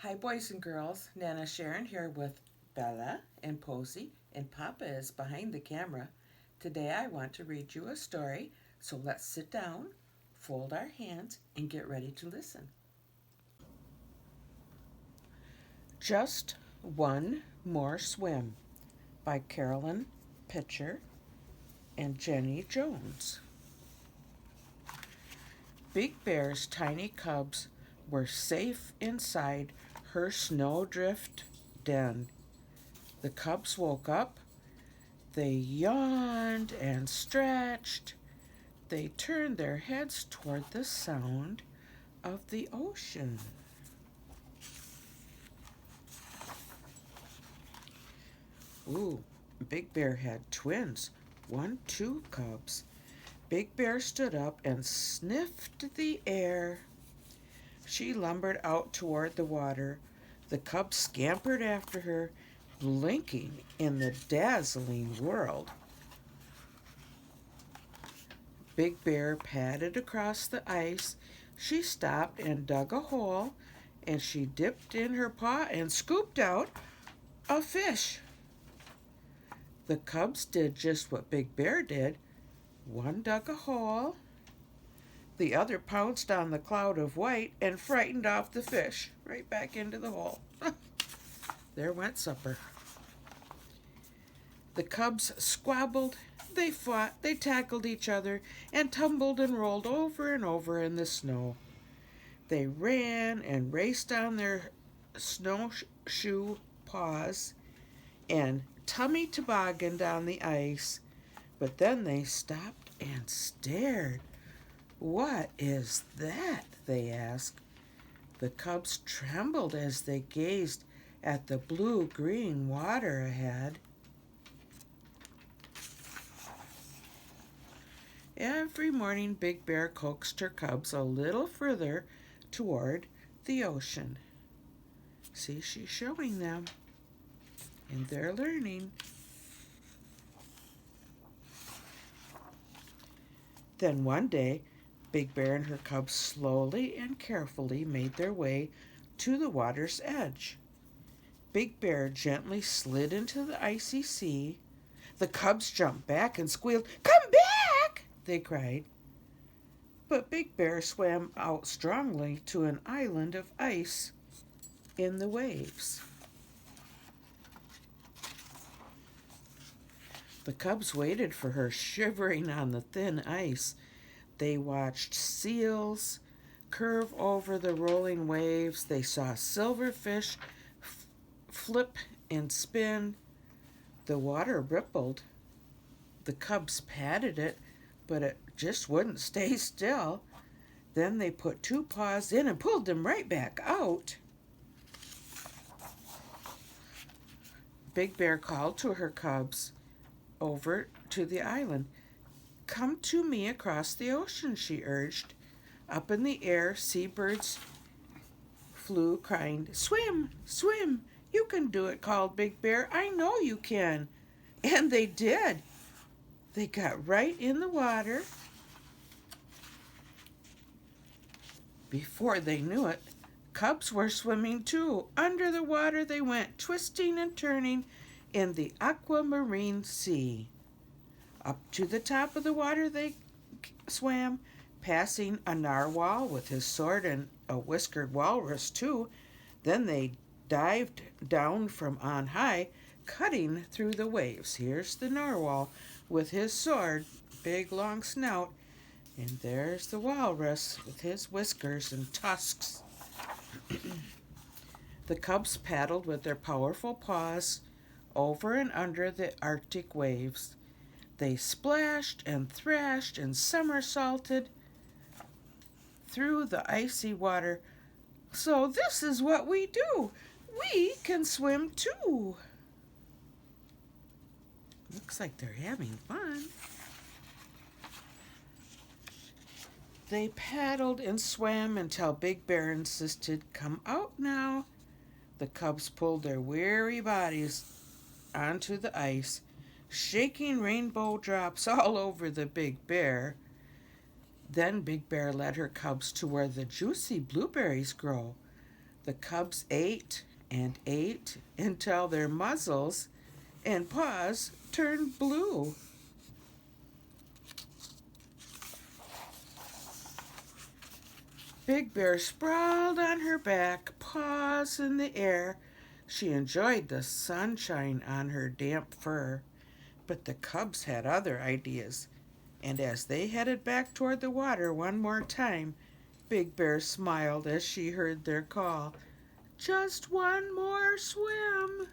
Hi, boys and girls. Nana Sharon here with Bella and Posey, and Papa is behind the camera. Today I want to read you a story, so let's sit down, fold our hands, and get ready to listen. Just One More Swim by Carolyn Pitcher and Jenny Jones. Big Bear's tiny cubs were safe inside her snowdrift den. The cubs woke up. They yawned and stretched. They turned their heads toward the sound of the ocean. Ooh, Big Bear had twins, 1, 2 cubs. Big Bear stood up and sniffed the air. She lumbered out toward the water. The cubs scampered after her, blinking in the dazzling world. Big Bear padded across the ice. She stopped and dug a hole, and she dipped in her paw and scooped out a fish. The cubs did just what Big Bear did. One dug a hole, the other pounced on the cloud of white and frightened off the fish right back into the hole. There went supper. The cubs squabbled, they fought, they tackled each other, and tumbled and rolled over and over in the snow. They ran and raced on their snowshoe paws and tummy tobogganed on the ice, but then they stopped and stared. "What is that?" they asked. The cubs trembled as they gazed at the blue-green water ahead. Every morning, Big Bear coaxed her cubs a little further toward the ocean. See, she's showing them, and they're learning. Then one day, Big Bear and her cubs slowly and carefully made their way to the water's edge. Big Bear gently slid into the icy sea. The cubs jumped back and squealed, "Come back!" they cried. But Big Bear swam out strongly to an island of ice in the waves. The cubs waited for her, shivering on the thin ice. They watched seals curve over the rolling waves. They saw silverfish flip and spin. The water rippled. The cubs patted it, but it just wouldn't stay still. Then they put 2 paws in and pulled them right back out. Big Bear called to her cubs over to the island. "Come to me across the ocean," she urged. Up in the air, seabirds flew, crying, "Swim, swim, you can do it," called Big Bear. "I know you can." And they did. They got right in the water. Before they knew it, cubs were swimming too. Under the water they went, twisting and turning in the aquamarine sea. Up to the top of the water they swam, passing a narwhal with his sword and a whiskered walrus too. Then they dived down from on high, cutting through the waves. Here's the narwhal with his sword, big long snout, and there's the walrus with his whiskers and tusks. The cubs paddled with their powerful paws over and under the Arctic waves. They splashed and thrashed and somersaulted through the icy water. "So this is what we do. We can swim too." Looks like they're having fun. They paddled and swam until Big Bear insisted, "Come out now." The cubs pulled their weary bodies onto the ice, shaking rainbow drops all over the Big Bear. Then Big Bear led her cubs to where the juicy blueberries grow. The cubs ate and ate until their muzzles and paws turned blue. Big Bear sprawled on her back, paws in the air. She enjoyed the sunshine on her damp fur. But the cubs had other ideas, and as they headed back toward the water one more time, Big Bear smiled as she heard their call. Just one more swim.